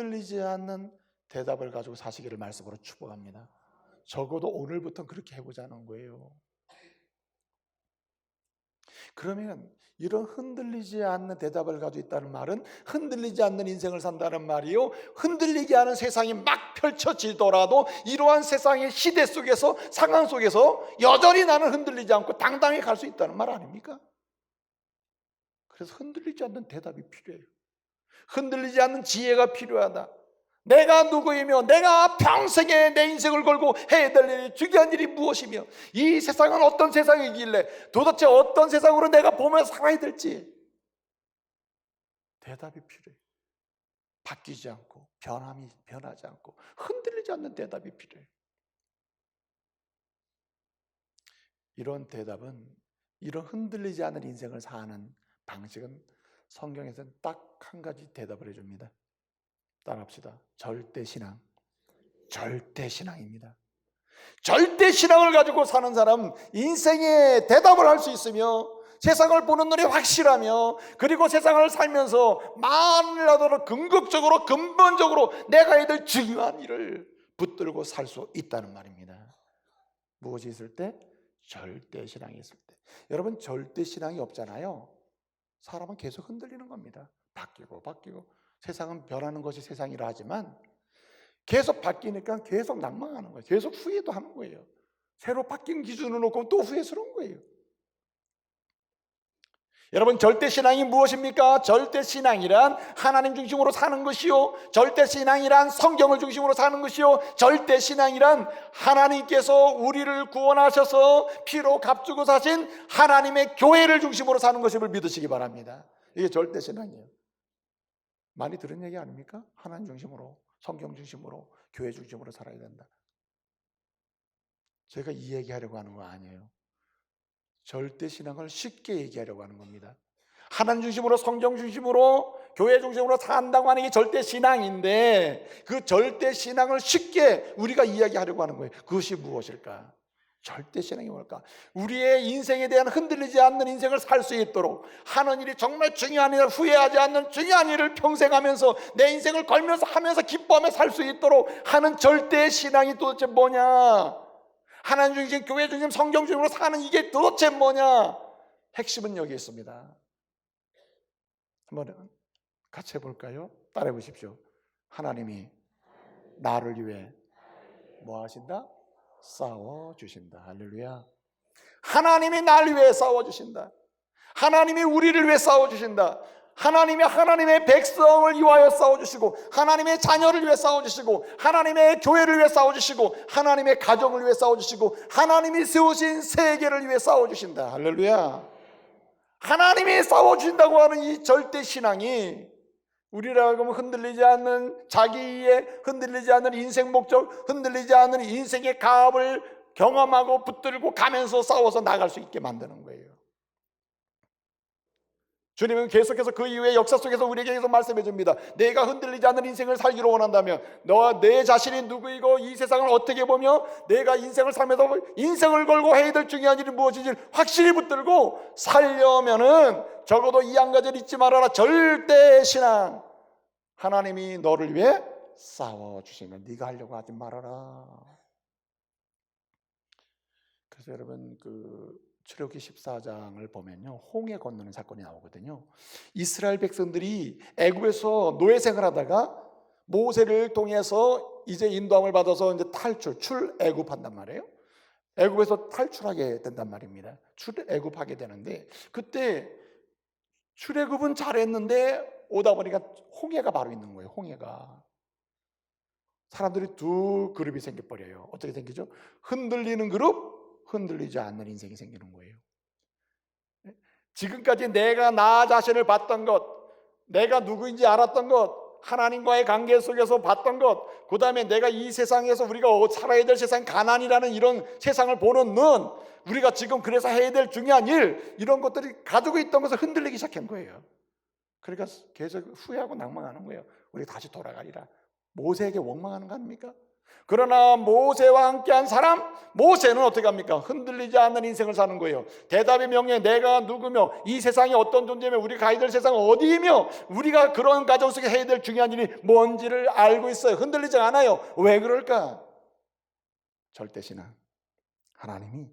흔들리지 않는 대답을 가지고 사시기를 말씀으로 축복합니다. 적어도 오늘부터 그렇게 해보자는 거예요. 그러면 이런 흔들리지 않는 대답을 가지고 있다는 말은 흔들리지 않는 인생을 산다는 말이요, 흔들리지 않은 세상이 막 펼쳐지더라도 이러한 세상의 시대 속에서, 상황 속에서 여전히 나는 흔들리지 않고 당당히 갈 수 있다는 말 아닙니까? 그래서 흔들리지 않는 대답이 필요해요. 흔들리지 않는 지혜가 필요하다. 내가 누구이며 내가 평생에 내 인생을 걸고 해야 될 일이, 중요한 일이 무엇이며 이 세상은 어떤 세상이길래 도대체 어떤 세상으로 내가 보면서 살아야 될지 대답이 필요해요. 바뀌지 않고 변하지 않고 흔들리지 않는 대답이 필요해요. 이런 대답은, 이런 흔들리지 않는 인생을 사는 방식은 성경에서는 딱 한 가지 대답을 해줍니다. 따라합시다. 절대신앙. 절대신앙입니다. 절대신앙을 가지고 사는 사람, 인생에 대답을 할 수 있으며 세상을 보는 눈이 확실하며, 그리고 세상을 살면서 만일라도 궁극적으로 근본적으로 내가 해야 될 중요한 일을 붙들고 살 수 있다는 말입니다. 무엇이 있을 때? 절대신앙이 있을 때. 여러분, 절대신앙이 없잖아요. 사람은 계속 흔들리는 겁니다. 바뀌고 세상은 변하는 것이 세상이라 하지만 계속 바뀌니까 계속 낭망하는 거예요. 계속 후회도 하는 거예요. 새로 바뀐 기준을 놓고 또 후회스러운 거예요. 여러분, 절대신앙이 무엇입니까? 절대신앙이란 하나님 중심으로 사는 것이요, 절대신앙이란 성경을 중심으로 사는 것이요, 절대신앙이란 하나님께서 우리를 구원하셔서 피로 값주고 사신 하나님의 교회를 중심으로 사는 것임을 믿으시기 바랍니다. 이게 절대신앙이에요. 많이 들은 얘기 아닙니까? 하나님 중심으로, 성경 중심으로, 교회 중심으로 살아야 된다. 제가 이 얘기하려고 하는 거 아니에요. 절대신앙을 쉽게 얘기하려고 하는 겁니다. 하나님 중심으로, 성경 중심으로, 교회 중심으로 산다고 하는 게 절대신앙인데, 그 절대신앙을 쉽게 우리가 이야기하려고 하는 거예요. 그것이 무엇일까? 절대신앙이 뭘까? 우리의 인생에 대한 흔들리지 않는 인생을 살 수 있도록 하는 일이 정말 중요한 일, 후회하지 않는 중요한 일을 평생 하면서 내 인생을 걸면서 하면서 기뻐하며 살 수 있도록 하는 절대신앙이 도대체 뭐냐? 하나님 중심, 교회 중심, 성경 중심으로 사는 이게 도대체 뭐냐? 핵심은 여기 있습니다. 한번 같이 해볼까요? 따라해 보십시오. 하나님이 나를 위해 뭐 하신다? 싸워주신다. 할렐루야. 하나님이 나를 위해 싸워주신다. 하나님이 우리를 위해 싸워주신다. 하나님이 하나님의 백성을 위하여 싸워주시고, 하나님의 자녀를 위해 싸워주시고, 하나님의 교회를 위해 싸워주시고, 하나님의 가정을 위해 싸워주시고, 하나님이 세우신 세계를 위해 싸워주신다. 할렐루야. 하나님이 싸워주신다고 하는 이 절대신앙이 우리라고 하면 흔들리지 않는 자기의, 흔들리지 않는 인생 목적, 흔들리지 않는 인생의 가업을 경험하고 붙들고 가면서 싸워서 나갈 수 있게 만드는 거예요. 주님은 계속해서 그 이후의 역사 속에서 우리에게 계속 말씀해 줍니다. 내가 흔들리지 않는 인생을 살기로 원한다면 너와 내 자신이 누구이고 이 세상을 어떻게 보며 내가 인생을 살면서 인생을 걸고 해야 될 중요한 일이 무엇인지 확실히 붙들고 살려면은 적어도 이 한 가지를 잊지 말아라. 절대신앙. 하나님이 너를 위해 싸워주시면 네가 하려고 하지 말아라. 그래서 여러분, 출애굽기 14장을 보면요, 홍해 건너는 사건이 나오거든요. 이스라엘 백성들이 애굽에서 노예 생활하다가 모세를 통해서 이제 인도함을 받아서 이제 출애굽한단 말이에요. 애굽에서 탈출하게 된단 말입니다. 출애굽하게 되는데, 그때 출애굽은 잘했는데 오다 보니까 홍해가 바로 있는 거예요. 홍해가. 사람들이 두 그룹이 생겨버려요. 어떻게 생기죠? 흔들리는 그룹, 흔들리지 않는 인생이 생기는 거예요. 지금까지 내가 나 자신을 봤던 것, 내가 누구인지 알았던 것, 하나님과의 관계 속에서 봤던 것, 그 다음에 내가 이 세상에서 우리가 살아야 될 세상, 가난이라는 이런 세상을 보는 눈, 우리가 지금 그래서 해야 될 중요한 일, 이런 것들이 가지고 있던 것을 흔들리기 시작한 거예요. 그러니까 계속 후회하고 낭망하는 거예요. 우리 다시 돌아가리라. 모세에게 원망하는 거 아닙니까? 그러나 모세와 함께한 사람, 모세는 어떻게 합니까? 흔들리지 않는 인생을 사는 거예요. 대답의 명예, 내가 누구며 이 세상이 어떤 존재며 우리가 가야 될 세상은 어디이며 우리가 그런 가정 속에 해야 될 중요한 일이 뭔지를 알고 있어요. 흔들리지 않아요. 왜 그럴까? 절대신앙. 하나님이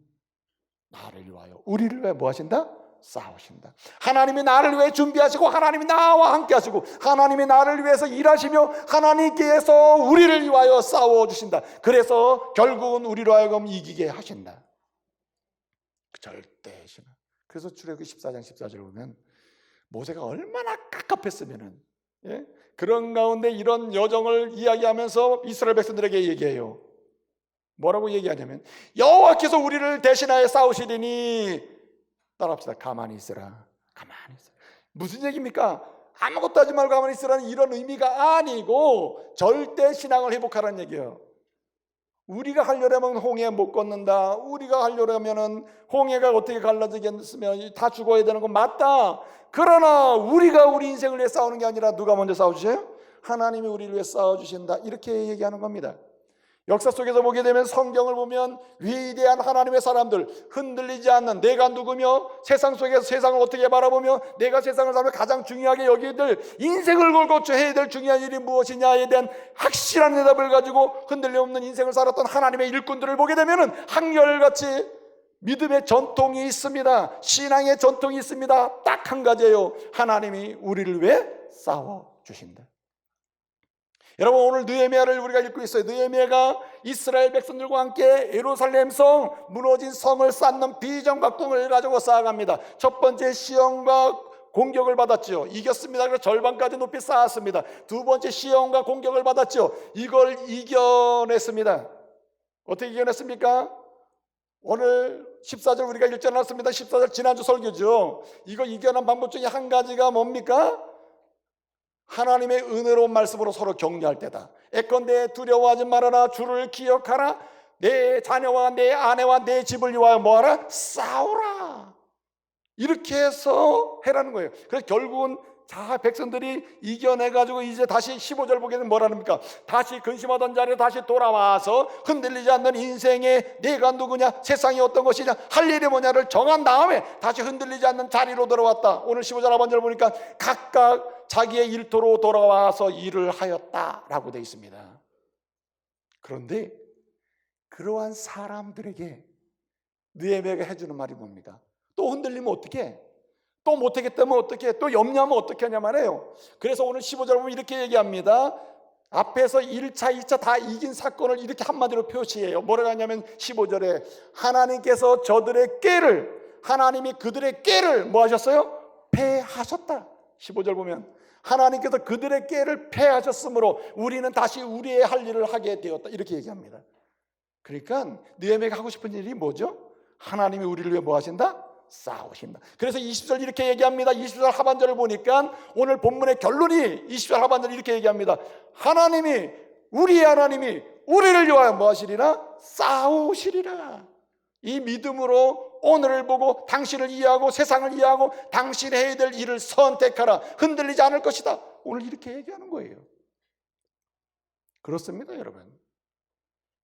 나를 위하여 우리를 왜 뭐 하신다? 싸우신다. 하나님이 나를 위해 준비하시고 하나님이 나와 함께 하시고 하나님이 나를 위해서 일하시며 하나님께서 우리를 위하여 싸워주신다. 그래서 결국은 우리로 하여금 이기게 하신다. 절대 신앙. 그래서 출애굽기 14장 14절을 보면 모세가 얼마나 갑갑했으면은, 예? 그런 가운데 이런 여정을 이야기하면서 이스라엘 백성들에게 얘기해요. 뭐라고 얘기하냐면 여호와께서 우리를 대신하여 싸우시리니 따라합시다. 가만히 있으라. 가만히 있으라. 무슨 얘기입니까? 아무것도 하지 말고 가만히 있으라는 이런 의미가 아니고 절대 신앙을 회복하라는 얘기예요. 우리가 하려면 홍해 못 건넌다. 우리가 하려면은 홍해가 어떻게 갈라지겠으면 다 죽어야 되는 건 맞다. 그러나 우리가 우리 인생을 위해 싸우는 게 아니라 누가 먼저 싸워주세요? 하나님이 우리를 위해 싸워주신다. 이렇게 얘기하는 겁니다. 역사 속에서 보게 되면 성경을 보면 위대한 하나님의 사람들, 흔들리지 않는 내가 누구며 세상 속에서 세상을 어떻게 바라보며 내가 세상을 살면 가장 중요하게 여겨야 될 인생을 걸고 해야 될 중요한 일이 무엇이냐에 대한 확실한 대답을 가지고 흔들림 없는 인생을 살았던 하나님의 일꾼들을 보게 되면 한결같이 믿음의 전통이 있습니다. 신앙의 전통이 있습니다. 딱 한 가지예요. 하나님이 우리를 위해 싸워주신다. 여러분, 오늘 느헤미야를 우리가 읽고 있어요. 느헤미야가 이스라엘 백성들과 함께 예루살렘 성, 무너진 성을 쌓는 비정박동을 가지고 쌓아갑니다. 첫 번째 시험과 공격을 받았죠. 이겼습니다. 그래서 절반까지 높이 쌓았습니다. 두 번째 시험과 공격을 받았죠. 이걸 이겨냈습니다. 어떻게 이겨냈습니까? 오늘 14절 우리가 읽지 않았습니다. 14절 지난주 설교죠. 이거 이겨낸 방법 중에 한 가지가 뭡니까? 하나님의 은혜로운 말씀으로 서로 격려할 때다. 예컨대 두려워하지 말아라. 주를 기억하라. 내 자녀와 내 아내와 내 집을 위하여 뭐하라? 싸우라. 이렇게 해서 해라는 거예요. 그래서 결국은 자 백성들이 이겨내가지고 이제 다시 15절 보게 되면 뭐라는겁니까? 다시 근심하던 자리로 다시 돌아와서 흔들리지 않는 인생에 내가 누구냐, 세상이 어떤 것이냐, 할 일이 뭐냐를 정한 다음에 다시 흔들리지 않는 자리로 돌아왔다. 오늘 15절 하반절 보니까 각각 자기의 일터로 돌아와서 일을 하였다라고 되어 있습니다. 그런데 그러한 사람들에게 느헤미야가 해주는 말이 뭡니까? 또 흔들리면 어떻게? 또 못하겠다면 어떻게? 또 염려하면 어떻게 하냐 말이에요. 그래서 오늘 15절 보면 이렇게 얘기합니다. 앞에서 1차, 2차 다 이긴 사건을 이렇게 한마디로 표시해요. 뭐라고 하냐면 15절에 하나님께서 저들의 꾀를, 하나님이 그들의 꾀를 뭐 하셨어요? 패하셨다. 15절 보면 하나님께서 그들의 꾀를 패하셨으므로 우리는 다시 우리의 할 일을 하게 되었다. 이렇게 얘기합니다. 그러니까 느헤미야가 하고 싶은 일이 뭐죠? 하나님이 우리를 위해 뭐 하신다? 싸우신다. 그래서 20절 이렇게 얘기합니다. 20절 하반절을 보니까 오늘 본문의 결론이 20절 하반절 이렇게 얘기합니다. 하나님이, 우리의 하나님이 우리를 위하여 뭐 하시리라? 싸우시리라. 이 믿음으로 오늘을 보고 당신을 이해하고 세상을 이해하고 당신이 해야 될 일을 선택하라. 흔들리지 않을 것이다. 오늘 이렇게 얘기하는 거예요. 그렇습니다, 여러분.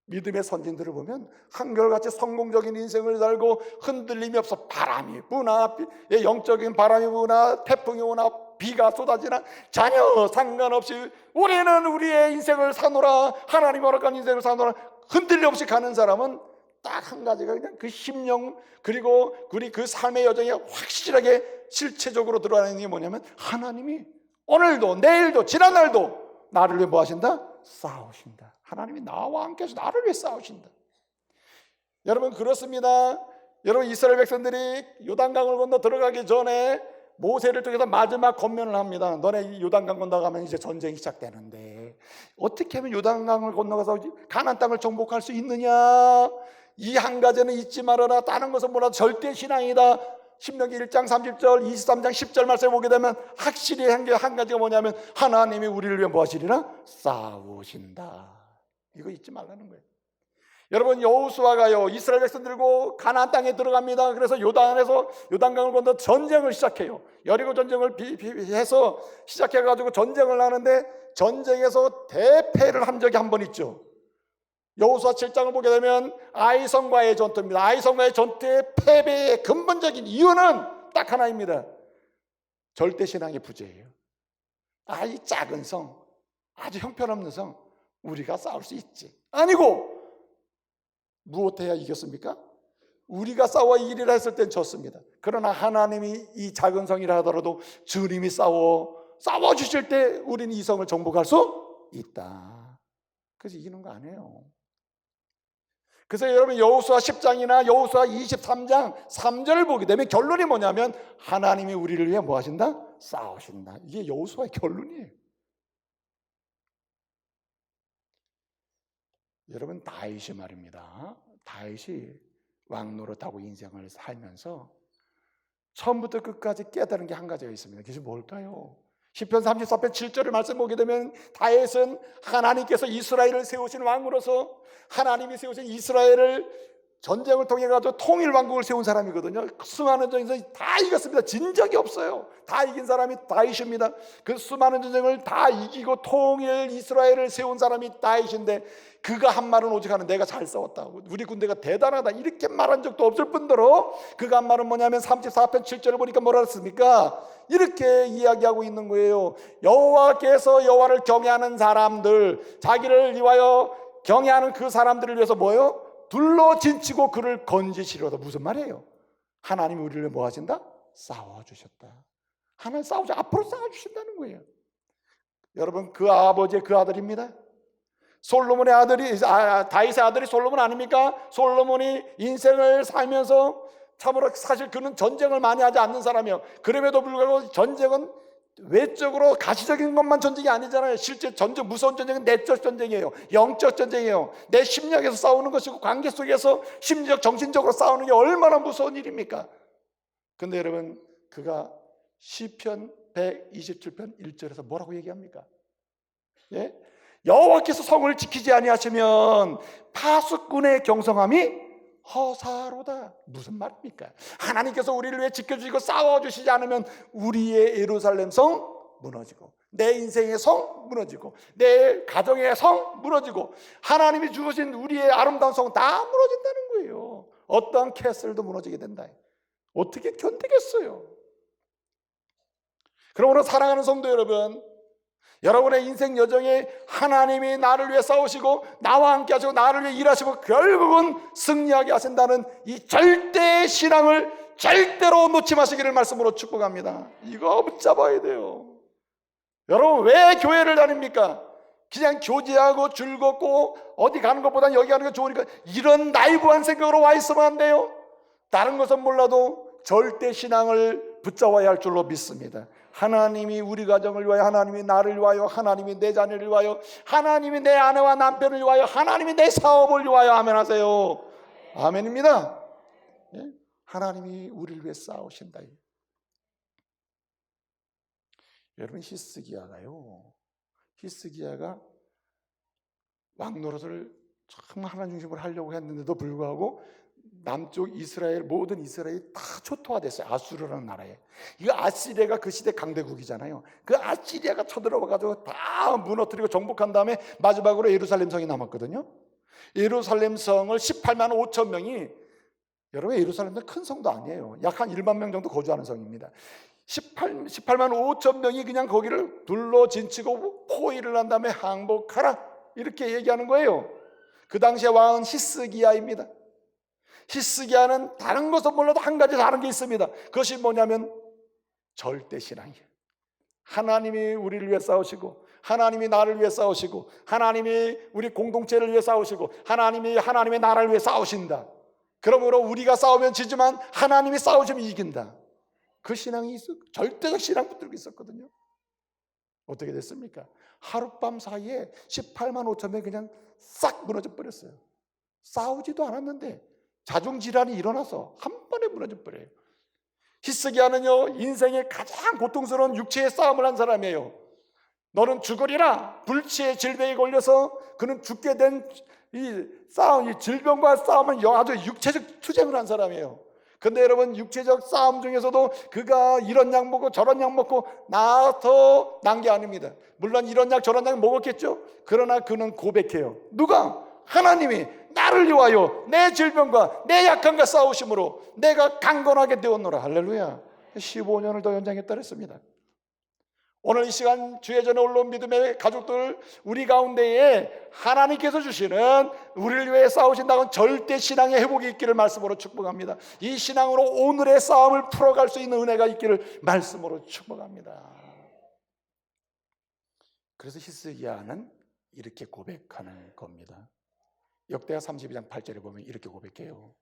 믿음의 선진들을 보면 한결같이 성공적인 인생을 살고 흔들림이 없어. 바람이 부나 영적인 바람이 부나 태풍이 오나 비가 쏟아지나 전혀 상관없이 우리는 우리의 인생을 사노라, 하나님 허락한 인생을 사노라, 흔들림 없이 가는 사람은 딱 한 가지가 그냥 그 심령 그리고 그 삶의 여정에 확실하게 실체적으로 드러나는 게 뭐냐면 하나님이 오늘도 내일도 지난날도 나를 위해 뭐 하신다? 싸우신다. 하나님이 나와 함께 해서 나를 위해 싸우신다. 여러분, 그렇습니다. 여러분, 이스라엘 백성들이 요단강을 건너 들어가기 전에 모세를 통해서 마지막 권면을 합니다. 너네 요단강 건너가면 이제 전쟁이 시작되는데 어떻게 하면 요단강을 건너가서 가나안 땅을 정복할 수 있느냐? 이 한 가지는 잊지 말아라. 다른 것은 몰라도 절대 신앙이다. 신명기 1장 30절 23장 10절 말씀을 보게 되면 확실히 한 가지가 뭐냐면 하나님이 우리를 위해 뭐 하시리라? 싸우신다. 이거 잊지 말라는 거예요. 여러분, 여호수아가요 이스라엘 백성 들고 가나안 땅에 들어갑니다. 그래서 요단강을 건너 전쟁을 시작해요. 여리고 전쟁을 해서 시작해가지고 전쟁을 하는데 전쟁에서 대패를 한 적이 한 번 있죠. 여호수아 7장을 보게 되면 아이성과의 전투입니다. 아이성과의 전투의 패배의 근본적인 이유는 딱 하나입니다. 절대신앙의 부재예요. 이 작은 성, 아주 형편없는 성, 우리가 싸울 수 있지. 아니고 무엇해야 이겼습니까? 우리가 싸워 이기리라 했을 땐 졌습니다. 그러나 하나님이 이 작은 성이라 하더라도 주님이 싸워주실 때 우리는 이 성을 정복할 수 있다. 그래서 이기는 거 아니에요. 그래서 여러분 여호수아 10장이나 여호수아 23장 3절을 보게 되면 결론이 뭐냐면 하나님이 우리를 위해 뭐 하신다? 싸우신다. 이게 여호수아의 결론이에요. 여러분 다윗이 말입니다. 다윗이 왕노릇하고 인생을 살면서 처음부터 끝까지 깨달은 게 한 가지가 있습니다. 그것이 뭘까요? 시편 34편 7절을 말씀 보게 되면 다윗은 하나님께서 이스라엘을 세우신 왕으로서 하나님이 세우신 이스라엘을 전쟁을 통해 가지고 통일 왕국을 세운 사람이거든요. 수많은 전쟁에서 다 이겼습니다. 진 적이 없어요. 다 이긴 사람이 다윗입니다. 그 수많은 전쟁을 다 이기고 통일 이스라엘을 세운 사람이 다윗인데 그가 한 말은 오직 하는 내가 잘 싸웠다. 우리 군대가 대단하다. 이렇게 말한 적도 없을 뿐더러 그가 한 말은 뭐냐면 34편 7절을 보니까 뭐라 했습니까? 이렇게 이야기하고 있는 거예요. 여호와께서 여호와를 경외하는 사람들, 자기를 위하여 경외하는 그 사람들을 위해서 뭐예요? 둘러 진치고 그를 건지시려다. 무슨 말이에요? 하나님이 우리를 뭐 하신다? 싸워주셨다. 하나님 앞으로 싸워주신다는 거예요. 여러분 그 아버지의 그 아들입니다. 솔로몬의 아들이 다윗의 아들이 솔로몬 아닙니까? 솔로몬이 인생을 살면서 참으로 사실 그는 전쟁을 많이 하지 않는 사람이에요. 그럼에도 불구하고 전쟁은 외적으로 가시적인 것만 전쟁이 아니잖아요. 실제 전쟁, 무서운 전쟁은 내적 전쟁이에요. 영적 전쟁이에요. 내 심리학에서 싸우는 것이고 관계 속에서 심리적, 정신적으로 싸우는 게 얼마나 무서운 일입니까? 근데 여러분 그가 시편 127편 1절에서 뭐라고 얘기합니까? 예? 여호와께서 성을 지키지 아니하시면 파수꾼의 경성함이 허사로다. 무슨 말입니까? 하나님께서 우리를 위해 지켜주시고 싸워주시지 않으면 우리의 예루살렘 성 무너지고 내 인생의 성 무너지고 내 가정의 성 무너지고 하나님이 주신 우리의 아름다운 성 다 무너진다는 거예요. 어떠한 캐슬도 무너지게 된다. 어떻게 견디겠어요? 그러므로 사랑하는 성도 여러분, 여러분의 인생 여정에 하나님이 나를 위해 싸우시고 나와 함께 하시고 나를 위해 일하시고 결국은 승리하게 하신다는 이 절대 신앙을 절대로 놓지 마시기를 말씀으로 축복합니다. 이거 붙잡아야 돼요. 여러분 왜 교회를 다닙니까? 그냥 교제하고 즐겁고 어디 가는 것보다 여기 가는 게 좋으니까 이런 나이브한 생각으로 와 있으면 안 돼요. 다른 것은 몰라도 절대 신앙을 붙잡아야 할 줄로 믿습니다. 하나님이 우리 가정을 위하여, 하나님이 나를 위하여, 하나님이 내 자녀를 위하여, 하나님이 내 아내와 남편을 위하여, 하나님이 내 사업을 위하여. 아멘 하세요. 아멘입니다. 예? 하나님이 우리를 위해 싸우신다. 여러분 히스기야가 왕노릇을 정말 하나님 중심으로 하려고 했는데도 불구하고 남쪽 이스라엘, 모든 이스라엘이 다 초토화됐어요. 아수르라는 나라에. 이거 아시리아가 그 시대 강대국이잖아요. 그 아시리아가 쳐들어와가지고 다 무너뜨리고 정복한 다음에 마지막으로 예루살렘 성이 남았거든요. 예루살렘 성을 18만 5천 명이, 여러분 예루살렘은 큰 성도 아니에요. 약 한 1만 명 정도 거주하는 성입니다. 18만 5천 명이 그냥 거기를 둘러 진치고 포위를 한 다음에 항복하라 이렇게 얘기하는 거예요. 그 당시에 왕은 히스기야입니다. 히스기야는 다른 것은 몰라도 한 가지 다른 게 있습니다. 그것이 뭐냐면 절대신앙이에요. 하나님이 우리를 위해 싸우시고, 하나님이 나를 위해 싸우시고, 하나님이 우리 공동체를 위해 싸우시고, 하나님이 하나님의 나라를 위해 싸우신다. 그러므로 우리가 싸우면 지지만 하나님이 싸우시면 이긴다. 그 신앙이 절대적 신앙 붙들고 있었거든요. 어떻게 됐습니까? 하룻밤 사이에 18만 5천 명이 그냥 싹 무너져 버렸어요. 싸우지도 않았는데 자중질환이 일어나서 한 번에 무너져 버려요. 히스기야는요, 인생의 가장 고통스러운 육체의 싸움을 한 사람이에요. 너는 죽으리라. 불치의 질병에 걸려서 그는 죽게 된 이 싸움, 이 질병과 싸움은 아주 육체적 투쟁을 한 사람이에요. 근데 여러분 육체적 싸움 중에서도 그가 이런 약 먹고 저런 약 먹고 나서 난 게 아닙니다. 물론 이런 약 저런 약 먹었겠죠. 그러나 그는 고백해요. 누가? 하나님이 나를 위하여 내 질병과 내 약함과 싸우심으로 내가 강건하게 되었노라. 할렐루야. 15년을 더 연장했다 그랬습니다. 오늘 이 시간 주의 전에 올라온 믿음의 가족들, 우리 가운데에 하나님께서 주시는 우리를 위해 싸우신다는 절대 신앙의 회복이 있기를 말씀으로 축복합니다. 이 신앙으로 오늘의 싸움을 풀어갈 수 있는 은혜가 있기를 말씀으로 축복합니다. 그래서 히스기야는 이렇게 고백하는 겁니다. 역대하 32장 8절에 보면 이렇게 고백해요.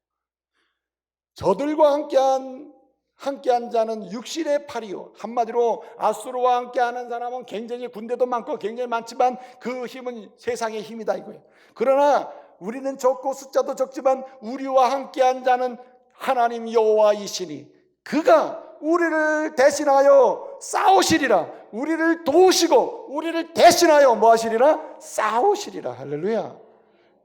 저들과 함께한 자는 육신의 팔이요. 한마디로 아수르와 함께하는 사람은 굉장히 군대도 많고 굉장히 많지만 그 힘은 세상의 힘이다 이거예요. 그러나 우리는 적고 숫자도 적지만 우리와 함께한 자는 하나님 여호와이시니 그가 우리를 대신하여 싸우시리라. 우리를 도우시고 우리를 대신하여 뭐 하시리라? 싸우시리라. 할렐루야.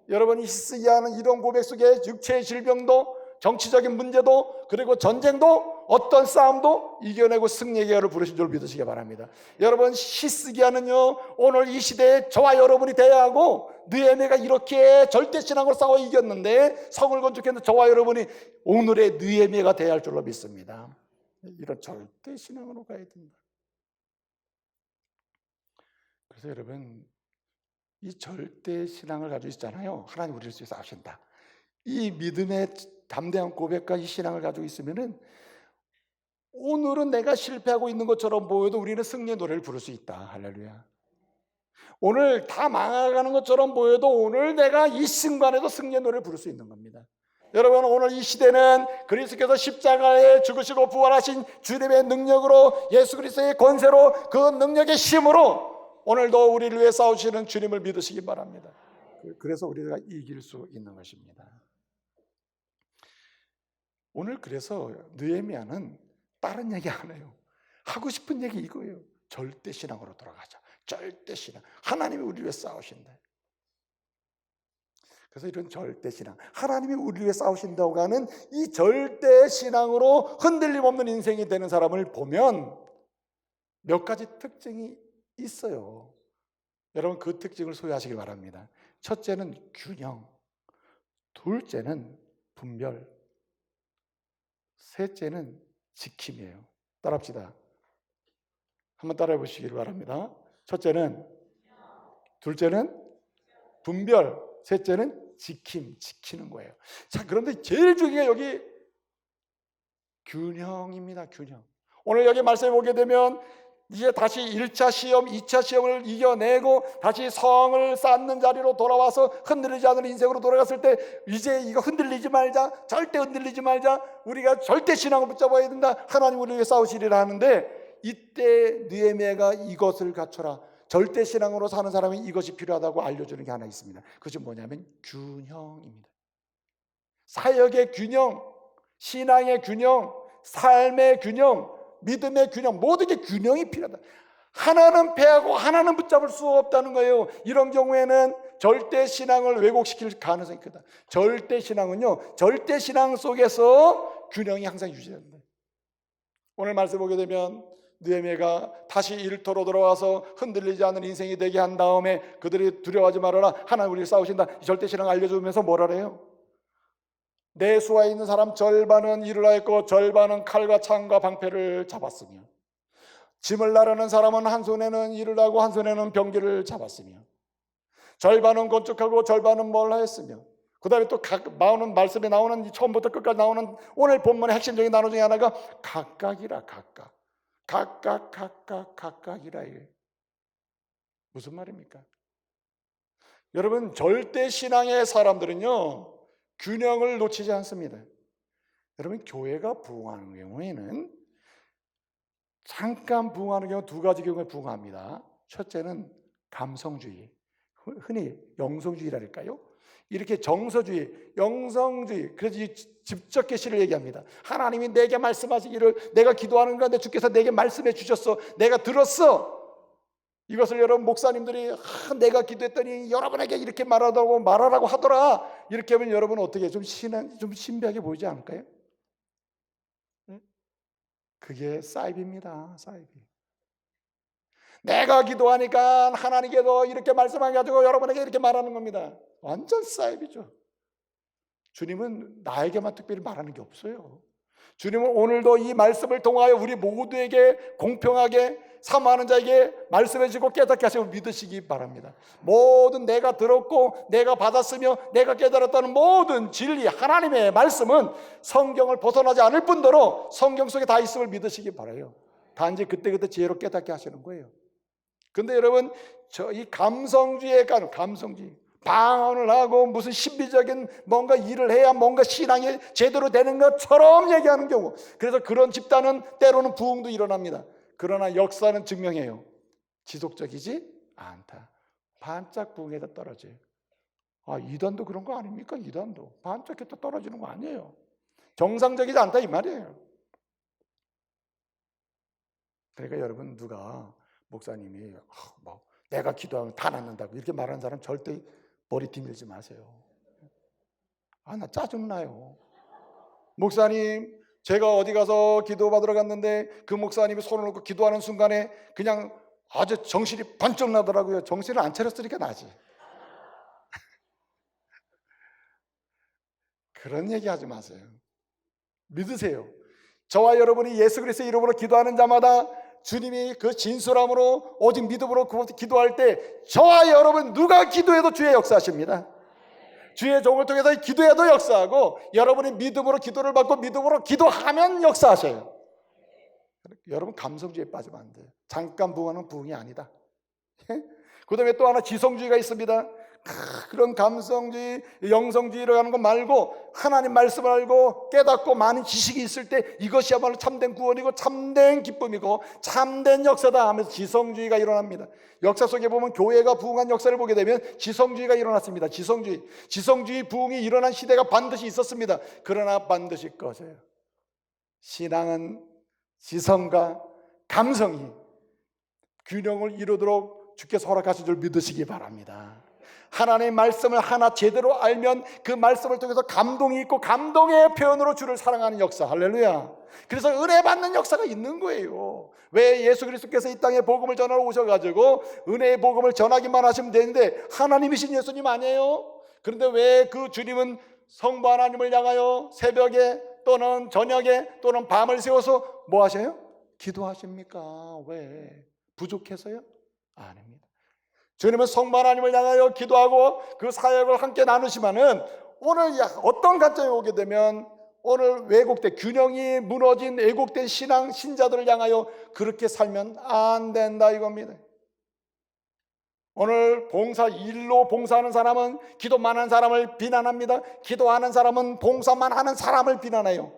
여러분, 히스기야는 이런 고백 속에 육체의 질병도 정치적인 문제도 그리고 전쟁도 어떤 싸움도 이겨내고 승리의 계열을 부르신 줄 믿으시기 바랍니다. 여러분, 히스기야는요 오늘 이 시대에 저와 여러분이 돼야 하고 느헤미야가 이렇게 절대신앙으로 싸워 이겼는데 성을 건축했는데 저와 여러분이 오늘의 느헤미야가 돼야 할 줄로 믿습니다. 이런 절대신앙으로 가야 된다. 그래서 여러분, 이 절대신앙을 가지고 있잖아요. 하나님 우리를 위해서 하신다. 이 믿음의 담대한 고백과 이 신앙을 가지고 있으면은 오늘은 내가 실패하고 있는 것처럼 보여도 우리는 승리의 노래를 부를 수 있다. 할렐루야. 오늘 다 망해가는 것처럼 보여도 오늘 내가 이 순간에도 승리의 노래를 부를 수 있는 겁니다. 여러분, 오늘 이 시대는 그리스도께서 십자가에 죽으시고 부활하신 주님의 능력으로 예수 그리스도의 권세로 그 능력의 힘으로 오늘도 우리를 위해 싸우시는 주님을 믿으시기 바랍니다. 그래서 우리가 이길 수 있는 것입니다. 오늘 그래서 느헤미야는 다른 얘기 안 해요. 하고 싶은 얘기 이거예요. 절대신앙으로 돌아가자. 절대신앙. 하나님이 우리를 위해 싸우신다. 그래서 이런 절대신앙, 하나님이 우리를 위해 싸우신다고 하는 이 절대신앙으로 흔들림 없는 인생이 되는 사람을 보면 몇 가지 특징이 있어요. 여러분, 그 특징을 소유하시기 바랍니다. 첫째는 균형, 둘째는 분별, 셋째는 지킴이에요. 따라합시다. 한번 따라해 보시길 바랍니다. 첫째는, 둘째는 분별, 셋째는 지키는 거예요. 자, 그런데 제일 중요한 게 여기 균형입니다. 균형. 오늘 여기 말씀해 보게 되면 이제 다시 1차 시험, 2차 시험을 이겨내고 다시 성을 쌓는 자리로 돌아와서 흔들리지 않는 인생으로 돌아갔을 때 이제 이거 흔들리지 말자, 절대 흔들리지 말자, 우리가 절대 신앙을 붙잡아야 된다, 하나님 우리를 위해 싸우시리라 하는데 이때 느헤미야가 이것을 갖춰라, 절대 신앙으로 사는 사람이 이것이 필요하다고 알려주는 게 하나 있습니다. 그것이 뭐냐면 균형입니다. 사역의 균형, 신앙의 균형, 삶의 균형, 믿음의 균형, 모든 게 균형이 필요하다. 하나는 패하고 하나는 붙잡을 수 없다는 거예요. 이런 경우에는 절대신앙을 왜곡시킬 가능성이 크다. 절대신앙은요, 절대신앙 속에서 균형이 항상 유지된다. 오늘 말씀 보게 되면 느헤미야가 다시 일터로 돌아와서 흔들리지 않는 인생이 되게 한 다음에 그들이 두려워하지 말아라, 하나님 우리를 싸우신다, 절대신앙을 알려주면서 뭐라 그래요? 내 수하에 있는 사람 절반은 일을 하였고 절반은 칼과 창과 방패를 잡았으며 짐을 나르는 사람은 한 손에는 일을 하고 한 손에는 병기를 잡았으며 절반은 건축하고 절반은 뭘 하였으며 그 다음에 또 나오는 말씀에 나오는 처음부터 끝까지 나오는 오늘 본문의 핵심적인 단어 중에 하나가 각각이라. 각각이라. 무슨 말입니까? 여러분, 절대신앙의 사람들은요 균형을 놓치지 않습니다. 여러분, 교회가 부흥하는 경우에는 잠깐 부흥하는 경우 두 가지 경우에 부흥합니다. 첫째는 감성주의, 흔히 영성주의랄까요? 이렇게 정서주의, 영성주의, 그래서 이 직접 계시를 얘기합니다. 하나님이 내게 말씀하시기를, 내가 기도하는 가운데 주께서 내게 말씀해 주셨어, 내가 들었어. 이것을 여러분 목사님들이 내가 기도했더니 여러분에게 이렇게 말하라고 하더라, 이렇게 하면 여러분 어떻게 좀 신비하게 보이지 않을까요? 그게 사이비입니다. 사이비. 내가 기도하니까 하나님께서 이렇게 말씀해가지고 여러분에게 이렇게 말하는 겁니다. 완전 사이비죠. 주님은 나에게만 특별히 말하는 게 없어요. 주님은 오늘도 이 말씀을 통하여 우리 모두에게 공평하게 사모하는 자에게 말씀해 주시고 깨닫게 하시고 믿으시기 바랍니다. 모든 내가 들었고 내가 받았으며 내가 깨달았다는 모든 진리, 하나님의 말씀은 성경을 벗어나지 않을 뿐더러 성경 속에 다 있음을 믿으시기 바라요. 단지 그때그때 지혜로 깨닫게 하시는 거예요. 근데 여러분, 이 감성주의에 가는 감성주의, 방언을 하고 무슨 신비적인 뭔가 일을 해야 뭔가 신앙이 제대로 되는 것처럼 얘기하는 경우, 그래서 그런 집단은 때로는 부흥도 일어납니다. 그러나 역사는 증명해요, 지속적이지 않다. 반짝 부흥에다 떨어져요. 이단도 그런 거 아닙니까? 이단도 반짝해서 떨어지는 거 아니에요. 정상적이지 않다 이 말이에요. 그러니까 여러분, 누가 목사님이 내가 기도하면 다 낫는다고 이렇게 말하는 사람 절대 머리띠 밀지 마세요. 나 짜증나요. 목사님, 제가 어디 가서 기도 받으러 갔는데 그 목사님이 손을 놓고 기도하는 순간에 그냥 아주 정신이 번쩍 나더라고요. 정신을 안 차렸으니까 나지. 그런 얘기 하지 마세요. 믿으세요. 저와 여러분이 예수 그리스도의 이름으로 기도하는 자마다 주님이 그 진솔함으로 오직 믿음으로 기도할 때 저와 여러분 누가 기도해도 주의 역사하십니다. 주의 종을 통해서 기도해도 역사하고, 여러분이 믿음으로 기도를 받고 믿음으로 기도하면 역사하셔요. 여러분, 감성주의에 빠지면 안 돼요. 잠깐 부흥하는 부흥이 아니다. 그 다음에 또 하나 지성주의가 있습니다. 그런 감성주의, 영성주의로 하는 거 말고 하나님 말씀을 알고 깨닫고 많은 지식이 있을 때 이것이야말로 참된 구원이고 참된 기쁨이고 참된 역사다 하면서 지성주의가 일어납니다. 역사 속에 보면 교회가 부흥한 역사를 보게 되면 지성주의가 일어났습니다. 지성주의 부흥이 일어난 시대가 반드시 있었습니다. 그러나 반드시 꺼져요. 신앙은 지성과 감성이 균형을 이루도록 주께서 허락하신 줄 믿으시기 바랍니다. 하나님의 말씀을 하나 제대로 알면 그 말씀을 통해서 감동이 있고 감동의 표현으로 주를 사랑하는 역사, 할렐루야. 그래서 은혜 받는 역사가 있는 거예요. 왜 예수 그리스도께서 이 땅에 복음을 전하러 오셔가지고 은혜의 복음을 전하기만 하시면 되는데 하나님이신 예수님 아니에요? 그런데 왜 그 주님은 성부 하나님을 향하여 새벽에 또는 저녁에 또는 밤을 새워서 뭐 하셔요? 기도하십니까? 왜? 부족해서요? 아닙니다. 주님은 성부 하나님을 향하여 기도하고 그 사역을 함께 나누시면은 오늘 어떤 관점에 오게 되면 오늘 왜곡된, 균형이 무너진 왜곡된 신자들을 향하여 그렇게 살면 안 된다 이겁니다. 오늘 일로 봉사하는 사람은 기도만 하는 사람을 비난합니다. 기도하는 사람은 봉사만 하는 사람을 비난해요.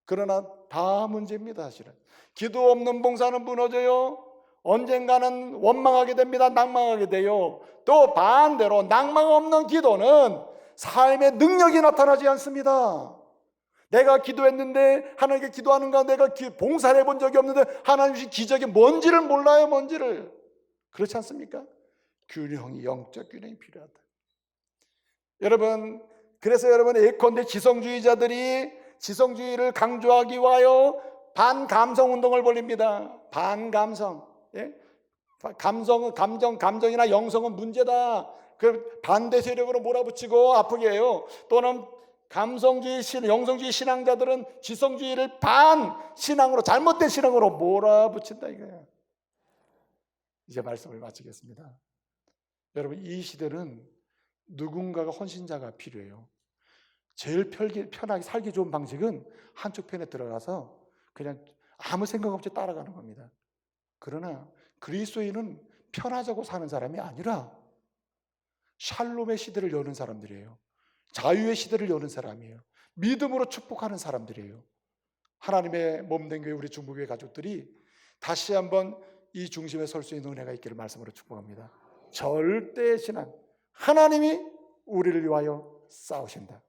그러나 다 문제입니다. 사실은 기도 없는 봉사는 무너져요. 언젠가는 원망하게 됩니다. 낭망하게 돼요. 또 반대로 낭망 없는 기도는 삶의 능력이 나타나지 않습니다. 내가 기도했는데 하나님께 기도하는가, 내가 봉사를 해본 적이 없는데 하나님 주신 기적이 뭔지를 몰라요. 뭔지를. 그렇지 않습니까? 균형이, 영적 균형이 필요하다. 여러분, 그래서 여러분 예컨대 지성주의자들이 지성주의를 강조하기 위하여 반감성 운동을 벌입니다. 반감성. 예? 감정이나 영성은 문제다. 그 반대 세력으로 몰아붙이고 아프게 해요. 또는 영성주의 신앙자들은 지성주의를 반신앙으로, 잘못된 신앙으로 몰아붙인다 이거예요. 이제 말씀을 마치겠습니다. 여러분, 이 시대는 누군가가 헌신자가 필요해요. 제일 편하게 살기 좋은 방식은 한쪽 편에 들어가서 그냥 아무 생각 없이 따라가는 겁니다. 그러나 그리스도인은 편하자고 사는 사람이 아니라 샬롬의 시대를 여는 사람들이에요. 자유의 시대를 여는 사람이에요. 믿음으로 축복하는 사람들이에요. 하나님의 몸된 교회, 우리 중보교회 가족들이 다시 한번 이 중심에 설 수 있는 은혜가 있기를 말씀으로 축복합니다. 절대 신앙, 하나님이 우리를 위하여 싸우신다.